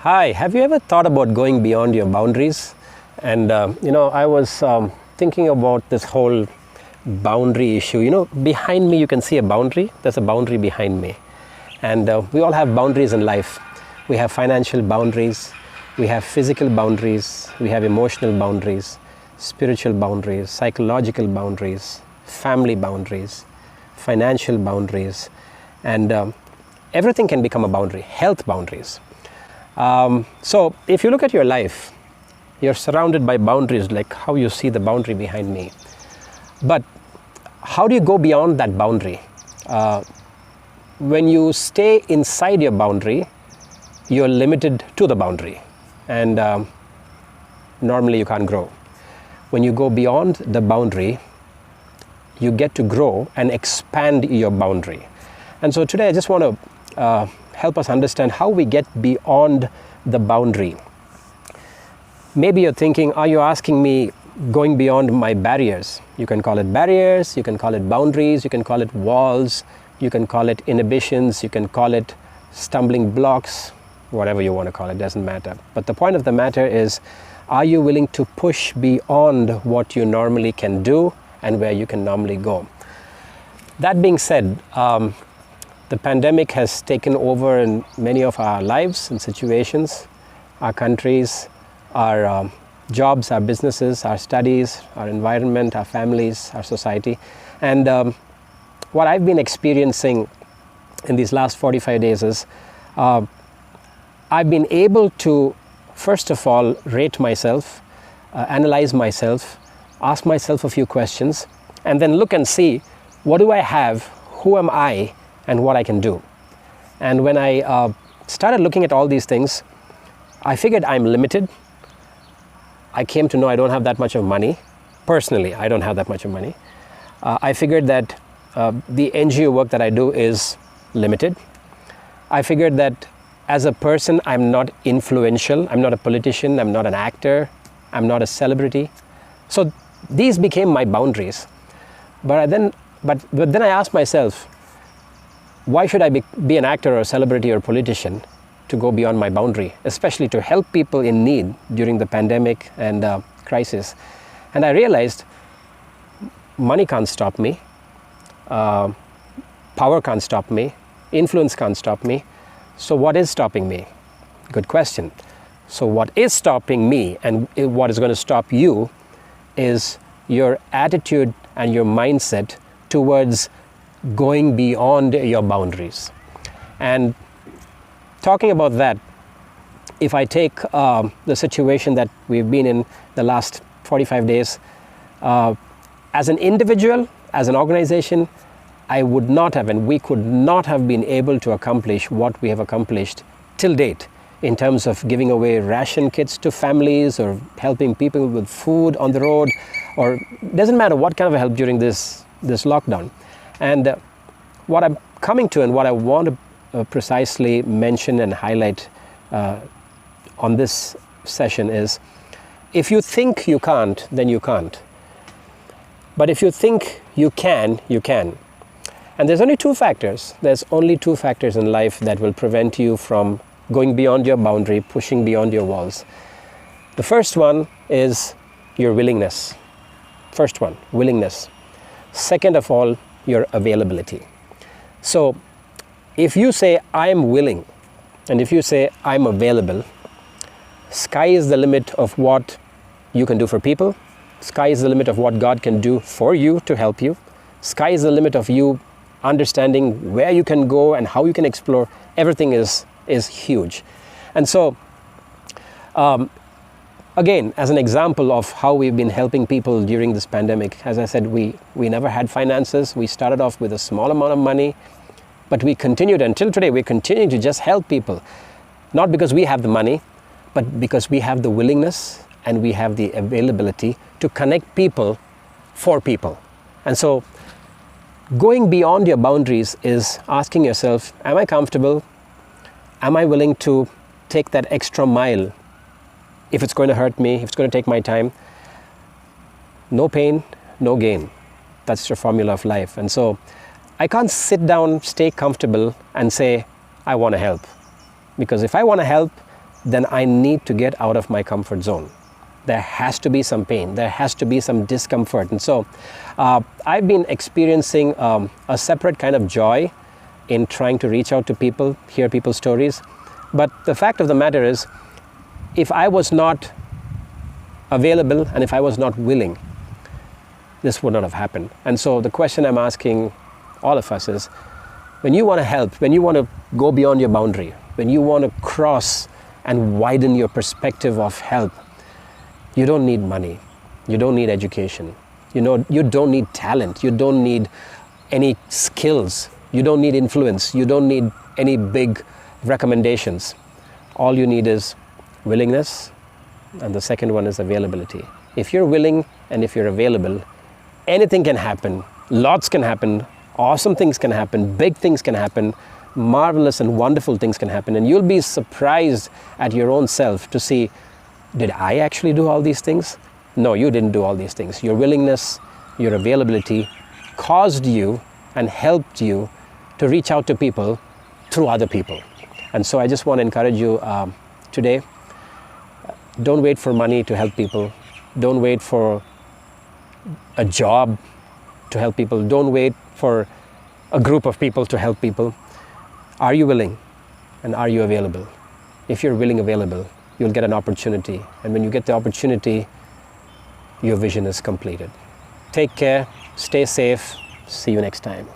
Hi, have you ever thought about going beyond your boundaries? And I was thinking about this whole boundary issue. Behind me you can see a boundary. There's a boundary behind me. And we all have boundaries in life. We have financial boundaries, we have physical boundaries, we have emotional boundaries, spiritual boundaries, psychological boundaries, family boundaries, financial boundaries, and everything can become a boundary, health boundaries. So if you look at your life, you're surrounded by boundaries, like how you see the boundary behind me. But how do you go beyond that boundary? When you stay inside your boundary, you're limited to the boundary, and normally you can't grow. When you go beyond the boundary, you get to grow and expand your boundary. And so today I just want to help us understand how we get beyond the boundary. Maybe you're thinking, are you asking me going beyond my barriers? You can call it barriers, you can call it boundaries, you can call it walls, you can call it inhibitions, you can call it stumbling blocks, whatever you want to call it, doesn't matter. But the point of the matter is, are you willing to push beyond what you normally can do and where you can normally go? That being said, the pandemic has taken over in many of our lives and situations, our countries, our jobs, our businesses, our studies, our environment, our families, our society. And what I've been experiencing in these last 45 days is I've been able to, first of all, rate myself, analyze myself, ask myself a few questions, and then look and see, what do I have, who am I, and what I can do. And when I started looking at all these things, I figured I'm limited. I came to know I don't have that much of money. Personally, I don't have that much of money. I figured that the NGO work that I do is limited. I figured that as a person, I'm not influential. I'm not a politician. I'm not an actor. I'm not a celebrity. So these became my boundaries. But then I asked myself, why should I be an actor or a celebrity or a politician to go beyond my boundary, especially to help people in need during the pandemic and crisis? And I realized money can't stop me, power can't stop me, influence can't stop me. So what is stopping me? Good question. So what is stopping me and what is going to stop you is your attitude and your mindset towards going beyond your boundaries. And talking about that, if I take the situation that we've been in the last 45 days, as an individual, as an organization, I would not have, and we could not have been able to accomplish what we have accomplished till date in terms of giving away ration kits to families or helping people with food on the road, or doesn't matter what kind of help during this lockdown. And what I'm coming to and what I want to precisely mention and highlight on this session is, if you think you can't, then you can't. But if you think you can, you can. And there's only two factors. There's only two factors in life that will prevent you from going beyond your boundary, pushing beyond your walls. The first one is your willingness. First one, willingness. Second of all, your availability. So if you say, I am willing, and if you say, I'm available, sky is the limit of what you can do for people. Sky is the limit of what God can do for you to help you. Sky is the limit of you understanding where you can go and how you can explore. Everything is huge. And so, again, as an example of how we've been helping people during this pandemic, as I said, we never had finances. We started off with a small amount of money, but we continued until today. We're continuing to just help people, not because we have the money, but because we have the willingness and we have the availability to connect people for people. And so going beyond your boundaries is asking yourself, am I comfortable? Am I willing to take that extra mile? If it's going to hurt me, if it's going to take my time, no pain, no gain. That's the formula of life. And so I can't sit down, stay comfortable and say, I want to help. Because if I want to help, then I need to get out of my comfort zone. There has to be some pain, there has to be some discomfort. And so I've been experiencing a separate kind of joy in trying to reach out to people, hear people's stories. But the fact of the matter is, if I was not available and if I was not willing, this would not have happened. And so the question I'm asking all of us is, when you want to help, when you want to go beyond your boundary, when you want to cross and widen your perspective of help, you don't need money, you don't need education, you don't need talent, you don't need any skills, you don't need influence, you don't need any big recommendations. All you need is willingness, and the second one is availability. If you're willing and if you're available, anything can happen, lots can happen, awesome things can happen, big things can happen, marvelous and wonderful things can happen, and you'll be surprised at your own self to see, did I actually do all these things? No, you didn't do all these things. Your willingness, your availability caused you and helped you to reach out to people through other people. And so I just want to encourage you today, don't wait for money to help people. Don't wait for a job to help people. Don't wait for a group of people to help people. Are you willing and are you available? If you're willing, available, you'll get an opportunity. And when you get the opportunity, your vision is completed. Take care, stay safe, see you next time.